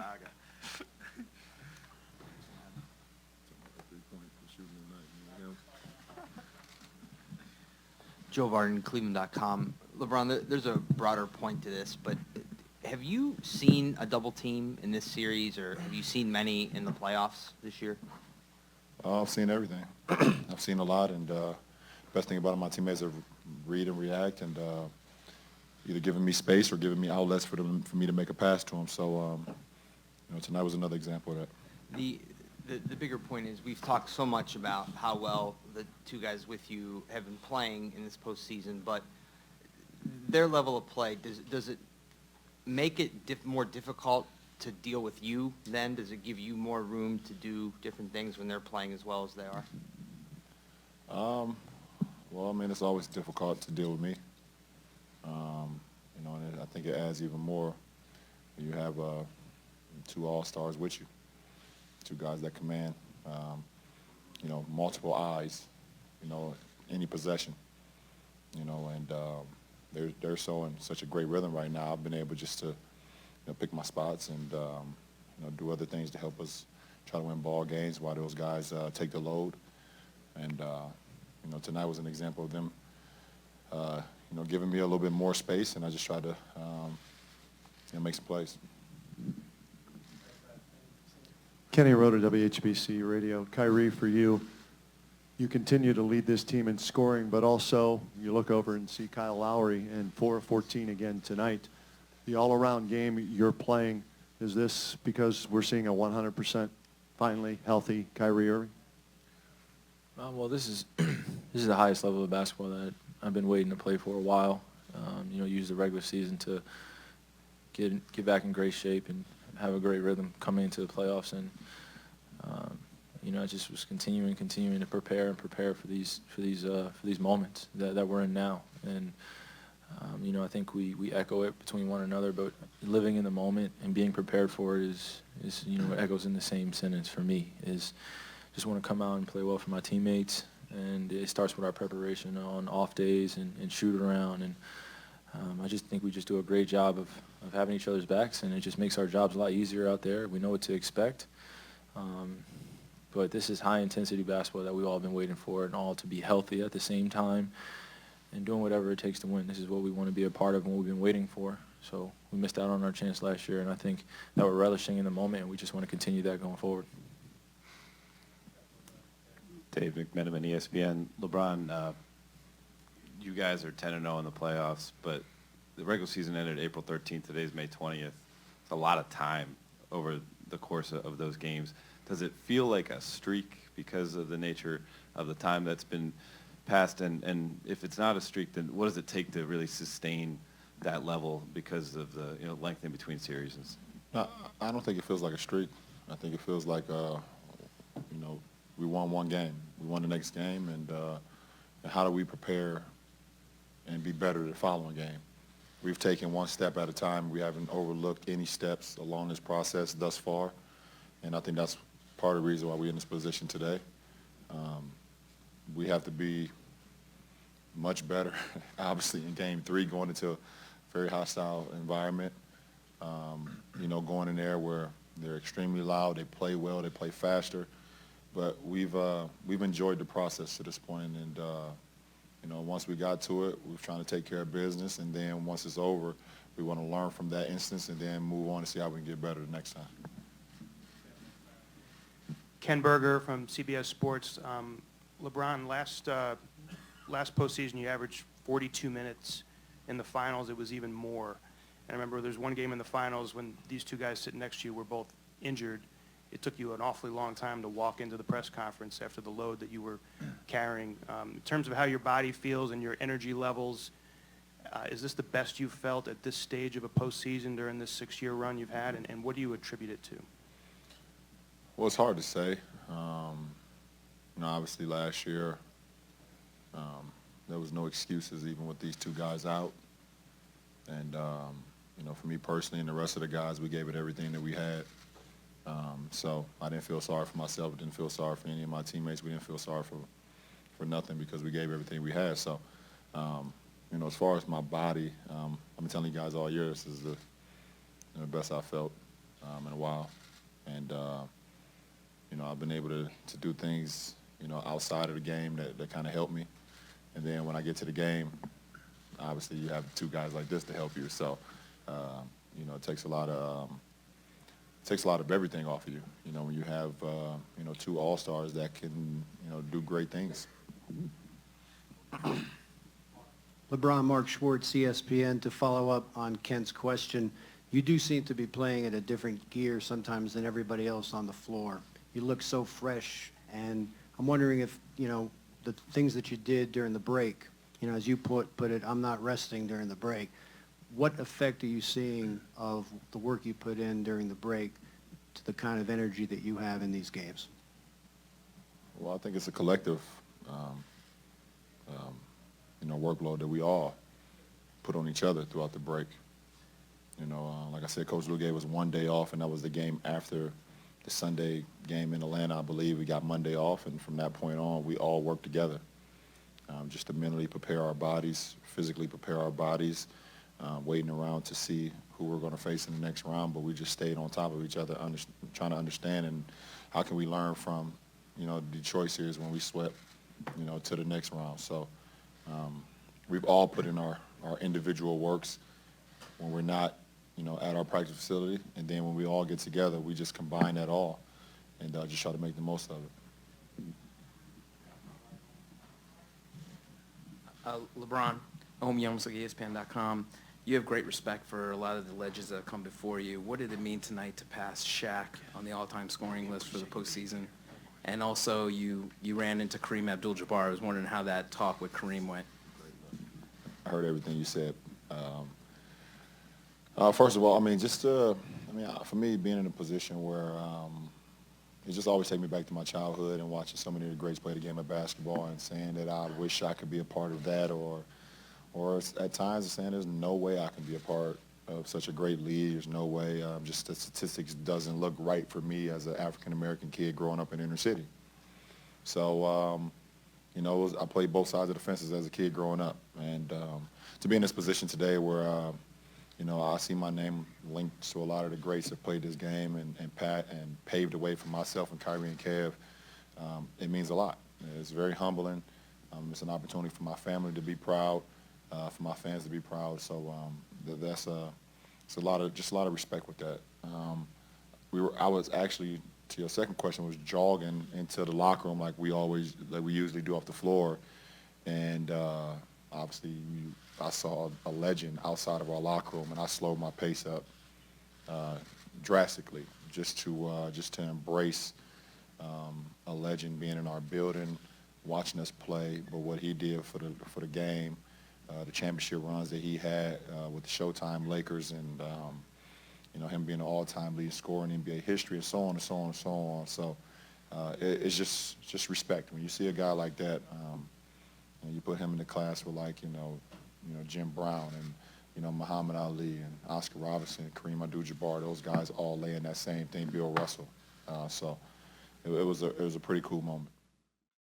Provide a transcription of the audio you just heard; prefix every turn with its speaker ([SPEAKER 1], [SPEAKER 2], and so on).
[SPEAKER 1] Saga.
[SPEAKER 2] Joe Varden, Cleveland.com. LeBron, there's a broader point to this, but have you seen a double team in this series, or have you seen many in the playoffs this year?
[SPEAKER 3] I've seen everything. I've seen a lot, and best thing about it, my teammates are read and react, and either giving me space or giving me outlets for me to make a pass to them. So, tonight was another example of that.
[SPEAKER 2] The bigger point is we've talked so much about how well the two guys with you have been playing in this postseason, but their level of play, does it make it more difficult to deal with you then? Does it give you more room to do different things when they're playing as well as they are?
[SPEAKER 3] Well, I mean, it's always difficult to deal with me. And I think it adds even more when you have two all-stars with you, two guys that command, multiple eyes, any possession, and they're showing such a great rhythm right now. I've been able just to, pick my spots and, do other things to help us try to win ball games while those guys take the load. And, tonight was an example of them, giving me a little bit more space, and I just tried to, make some plays.
[SPEAKER 4] Kenny Rhoda, WHBC Radio. Kyrie, for you, you continue to lead this team in scoring, but also you look over and see Kyle Lowry and 4 of 14 again tonight. The all-around game you're playing, is this because we're seeing a 100% finally healthy Kyrie Irving?
[SPEAKER 5] Well, this is the highest level of basketball that I've been waiting to play for a while. Use the regular season to get back in great shape and have a great rhythm coming into the playoffs, and I just was continuing to prepare for these moments that we're in now, and I think we echo it between one another, but living in the moment and being prepared for it is echoes in the same sentence for me. Is just want to come out and play well for my teammates, and it starts with our preparation on off days and shoot around, and I just think we just do a great job of having each other's backs, and it just makes our jobs a lot easier out there. We know what to expect. But this is high-intensity basketball that we've all been waiting for, and all to be healthy at the same time and doing whatever it takes to win. This is what we want to be a part of and what we've been waiting for. So we missed out on our chance last year, and I think that we're relishing in the moment, and we just want to continue that going forward.
[SPEAKER 6] Dave McMenamin, ESPN. LeBron, you guys are 10-0 in the playoffs, but the regular season ended April 13th. Today's May 20th. It's a lot of time over the course of those games. Does it feel like a streak because of the nature of the time that's been passed? And if it's not a streak, then what does it take to really sustain that level because of the length in between series?
[SPEAKER 3] I don't think it feels like a streak. I think it feels like, we won one game. We won the next game, and how do we prepare and be better the following game? We've taken one step at a time. We haven't overlooked any steps along this process thus far, and I think that's part of the reason why we're in this position today. We have to be much better, obviously, in Game 3, going into a very hostile environment, going in there where they're extremely loud, they play well, they play faster, but we've enjoyed the process to this point, and once we got to it, we were trying to take care of business, and then once it's over, we want to learn from that instance and then move on and see how we can get better the next time.
[SPEAKER 7] Ken Berger from CBS Sports. LeBron, last postseason you averaged 42 minutes. In the finals it was even more. And I remember there's one game in the finals when these two guys sitting next to you were both injured. It took you an awfully long time to walk into the press conference after the load that you were carrying. In terms of how your body feels and your energy levels, is this the best you've felt at this stage of a postseason during this 6-year run you've had, and what do you attribute it to?
[SPEAKER 3] Well, it's hard to say. Obviously last year there was no excuses even with these two guys out. And, for me personally and the rest of the guys, we gave it everything that we had. So I didn't feel sorry for myself. I didn't feel sorry for any of my teammates. We didn't feel sorry for nothing because we gave everything we had. So, as far as my body, I've been telling you guys all year this is the best I felt in a while. And, I've been able to do things, outside of the game that kind of help me. And then when I get to the game, obviously you have two guys like this to help you. So, it takes a lot of everything off of you. When you have, two all-stars that can, do great things.
[SPEAKER 1] LeBron, Mark Schwartz, ESPN. To follow up on Kent's question, you do seem to be playing at a different gear sometimes than everybody else on the floor. You look so fresh, and I'm wondering if, the things that you did during the break, as you put it, I'm not resting during the break. What effect are you seeing of the work you put in during the break to the kind of energy that you have in these games?
[SPEAKER 3] Well, I think it's a collective, workload that we all put on each other throughout the break. Like I said, Coach Lou gave us one day off, and that was the game after the Sunday game in Atlanta, I believe. We got Monday off, and from that point on, we all worked together just to mentally prepare our bodies, physically prepare our bodies, waiting around to see who we're going to face in the next round. But we just stayed on top of each other, trying to understand and how can we learn from, the Detroit series when we swept, to the next round. So we've all put in our individual works when we're not, at our practice facility. And then when we all get together, we just combine that all and just try to make the most of it.
[SPEAKER 8] LeBron, Ohm Young's like ESPN.com. You have great respect for a lot of the legends that have come before you. What did it mean tonight to pass Shaq on the all-time scoring list for the postseason? And also, you ran into Kareem Abdul-Jabbar. I was wondering how that talk with Kareem went.
[SPEAKER 3] I heard everything you said. First of all, for me, being in a position where it just always takes me back to my childhood and watching so many of the greats play the game of basketball and saying that I wish I could be a part of that, or at times saying there's no way I can be a part of such a great league. There's no way. Just the statistics doesn't look right for me as an African-American kid growing up in inner city. So, I played both sides of the fences as a kid growing up. And to be in this position today where, I see my name linked to a lot of the greats that played this game and paved the way for myself and Kyrie and Kev, it means a lot. It's very humbling. It's an opportunity for my family to be proud, for my fans to be proud. So it's a lot of respect with that. I was actually, to your second question, was jogging into the locker room like we usually do off the floor, and obviously I saw a legend outside of our locker room, and I slowed my pace up drastically just to embrace a legend being in our building, watching us play, but what he did for the game, the championship runs that he had with the Showtime Lakers, and him being an all-time leading scorer in NBA history, and so on and so on and so on. So it's just respect. When you see a guy like that, you put him in the class with Jim Brown and Muhammad Ali and Oscar Robertson, Kareem Abdul-Jabbar, those guys all laying that same thing, Bill Russell. So it was a pretty cool moment.